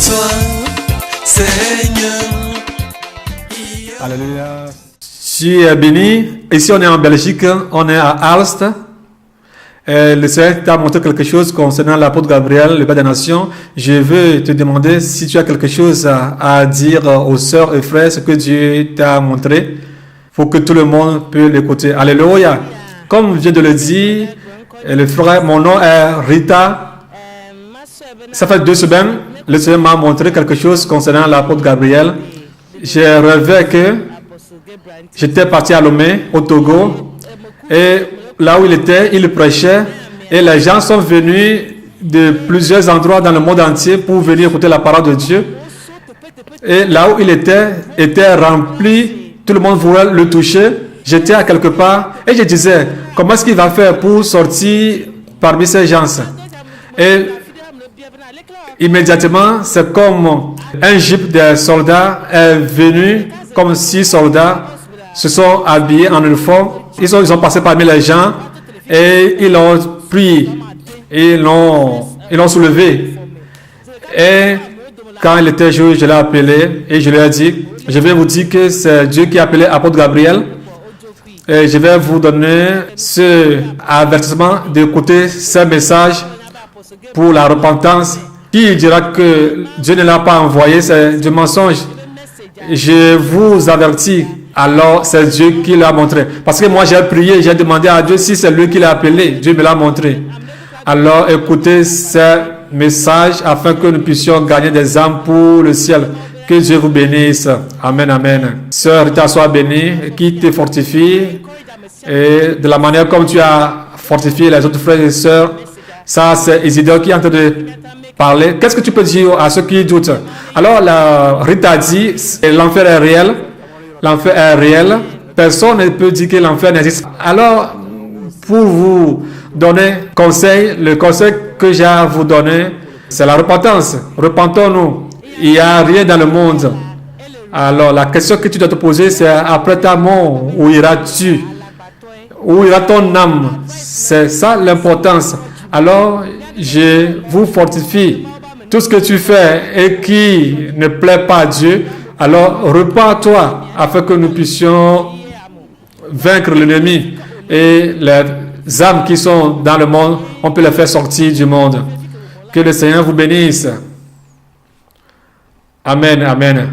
toi, Seigneur. Alléluia. Je suis béni. Ici, on est en Belgique, on est à Aalst. Le Seigneur t'a montré quelque chose concernant l'apôtre Gabriel, le Père des Nations. Je veux te demander si tu as quelque chose à dire aux sœurs et frères, ce que Dieu t'a montré, pour que tout le monde puisse l'écouter. Alléluia. Comme je viens de le dire, le frère, mon nom est Rita. Ça fait 2 semaines, le Seigneur m'a montré quelque chose concernant l'apôtre Gabriel. J'ai rêvé que j'étais parti à Lomé, au Togo, et là où il était, il prêchait, et les gens sont venus de plusieurs endroits dans le monde entier pour venir écouter la parole de Dieu. Et là où il était rempli, tout le monde voulait le toucher. J'étais à quelque part, et je disais, comment est-ce qu'il va faire pour sortir parmi ces gens? Et immédiatement, c'est comme un jeep de soldats est venu, comme 6 soldats se sont habillés en uniforme. Ils ont passé parmi les gens et ils l'ont pris, ils l'ont soulevé. Et quand il était jour, je l'ai appelé et je lui ai dit, je vais vous dire que c'est Dieu qui a appelé apôtre Gabriel. Et je vais vous donner ce avertissement d'écouter ce message pour la repentance. Qui dira que Dieu ne l'a pas envoyé, c'est du mensonge. Je vous avertis, alors c'est Dieu qui l'a montré. Parce que moi j'ai prié, j'ai demandé à Dieu si c'est lui qui l'a appelé, Dieu me l'a montré. Alors écoutez ce message afin que nous puissions gagner des âmes pour le ciel. Que Dieu vous bénisse. Amen, amen. Sœur Rita, sois bénie, qui te fortifie. Et de la manière comme tu as fortifié les autres frères et sœurs, ça c'est Isidore qui est en train de parler. Qu'est-ce que tu peux dire à ceux qui doutent? Alors, Rita dit, l'enfer est réel. L'enfer est réel. Personne ne peut dire que l'enfer n'existe. Alors, pour vous donner conseil, le conseil que j'ai à vous donner, c'est la repentance. Repentons-nous. Il n'y a rien dans le monde. Alors, la question que tu dois te poser, c'est après ta mort, où iras-tu? Où ira ton âme? C'est ça l'importance. Alors, je vous fortifie. Tout ce que tu fais et qui ne plaît pas à Dieu, alors repens-toi afin que nous puissions vaincre l'ennemi. Et les âmes qui sont dans le monde, on peut les faire sortir du monde. Que le Seigneur vous bénisse. Amen, amen.